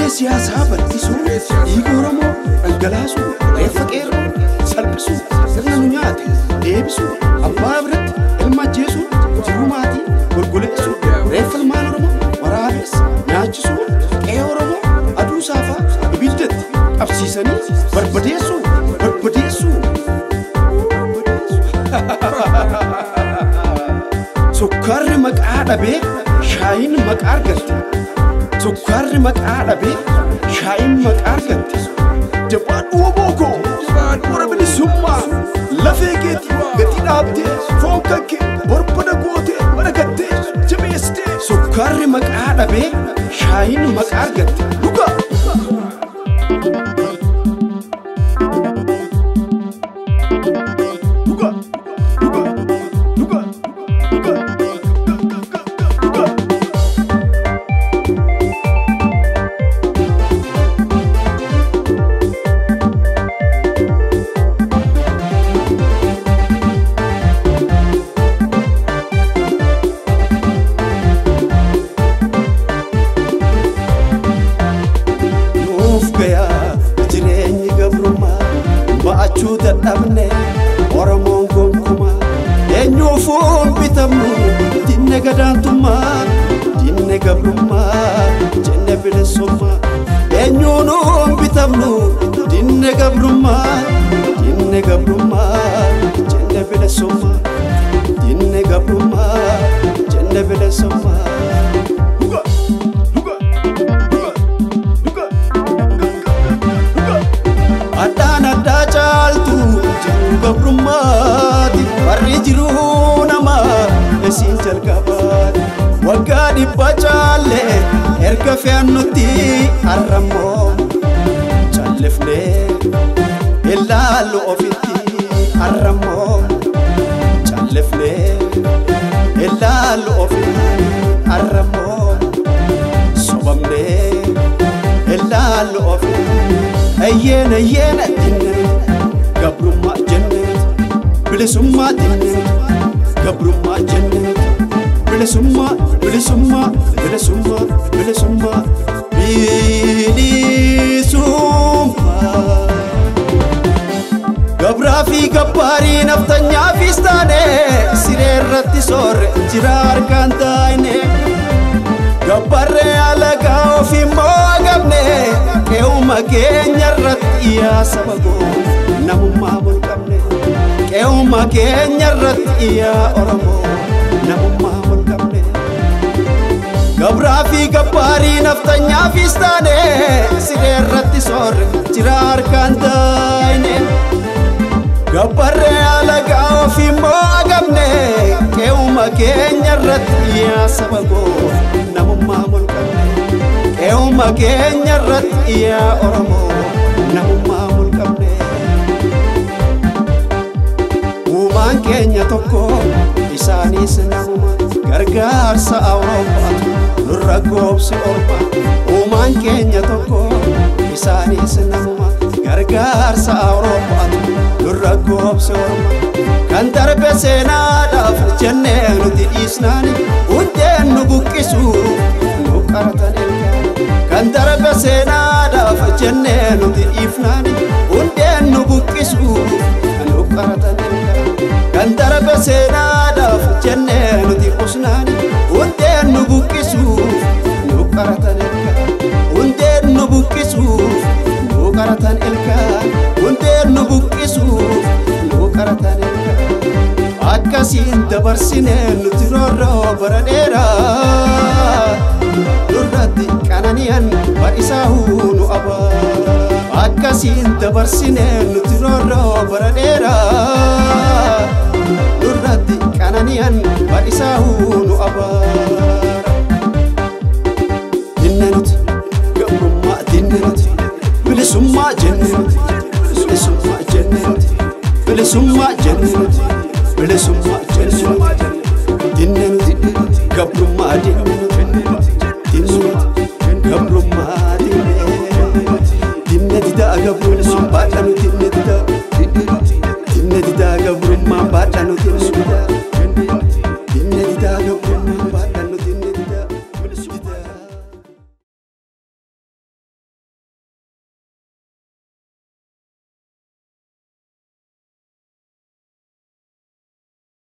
dirree siyaasaa bal'isuu dhiiga Oromoo dhangalaasuu reeffa qeerroo salphisuu sirna nu nyaate deebisuu abbaa biratti ilma ajjeesuu jiruu maatii golgoleessuu reeffa ilmaan Oromoo waraabessa nyaachisuu qe'ee Oromoo aduu saafaa ibiddatti qabsiisanii barbadeessuu sukkaarri maqaa dhabee shaayiin maqaa argatte sukkaarri maqaa dhabee shaayiin maqaa argatte jabaadhu wobooko wara bilisummaa lafee keetii gadi dhaabdee foon kankee barbada gootee baragattee jabeessitee sukkaarri maqaa dhabee shaayiin maqaa argatte dhugaa ba'achuu dadhabne Oromoon gonkumaa eenyuufuun bitamnu dinne gadaantummaa dinne gabrummaa jenne bilisummaa eenyuunuun bitamnu dinne gabrummaa jenne bilisummaa dinne gabrummaa jenne bilisummaa gabrummaati warri jiruu namaa esiin jalqabaati waggaa dhibba caallee erga fe'annutti har'ammoo callifnee ilaallu ofitti har'ammoo callifnee ilaallu ofitti har'ammoo sobamnee ilaallu ofitti ayyeena dinne gabrummaa jennee bilisummaa dinne gabrummaa jennee bilisummaa gabraa fi gabbaarii naftanyaafis taane siree irratti soorre jira harkaan taa'ine gabbarree alagaa ofimmoo agabne qe'uma keenya irratti yaa saba koo namummaa mulqabne qe'uma keenya irratti yaa Oromoo namummaa mulqabne gabraa fi gabbaarii naftanyaafis taane siree irratti soorre jira harkaan taa'ine gabbarree alagaa ofimmoo agabne qe'uma keenya irratti yaa saba koo namummaa mulqabne qe'uma keenya irratti yaa Oromoo namummaa mulqabne uumaan keenya tokko isaanis namuma gargaarsa Awurooppaatu nurra goobse orma uumaan keenya tokko isaanis namuma gargaarsa Awurooppaatu nurra goobse orma kan darbe seenaadhaaf jennee nuti dhiisnaani hundeen nu buqqisu nu qaratan ilkaan kan darbe seenaadhaaf jennee nuti dhiifnaani hundeen nu buqqisu nu qaratan ilkaan kan darbe seenaadhaaf jennee nuti qusnaani hundeen nu buqqisu nu qaratan ilkaan hundeen nu buqqisu nu qaratan ilkaan hundeen nu buqqisu nu qaratan ilkaan akkasiin dabarsinee nuti roorroo bara dheeraa nurratti qanani'an badhisaahuu nu abaa akkasiin dabarsinee nuti roorroo bara dheeraa nurratti qanani'an badhisaahuu nu abaa dinne nuti gabrummaa dinne nuti bilisummaa jenne nuti bilisummaa jenne nuti bilisummaa jenne nuti bilisummaa jenne dinne nuti gabrummaa dinne nuti gabrummaa dinne didaa gabrummaa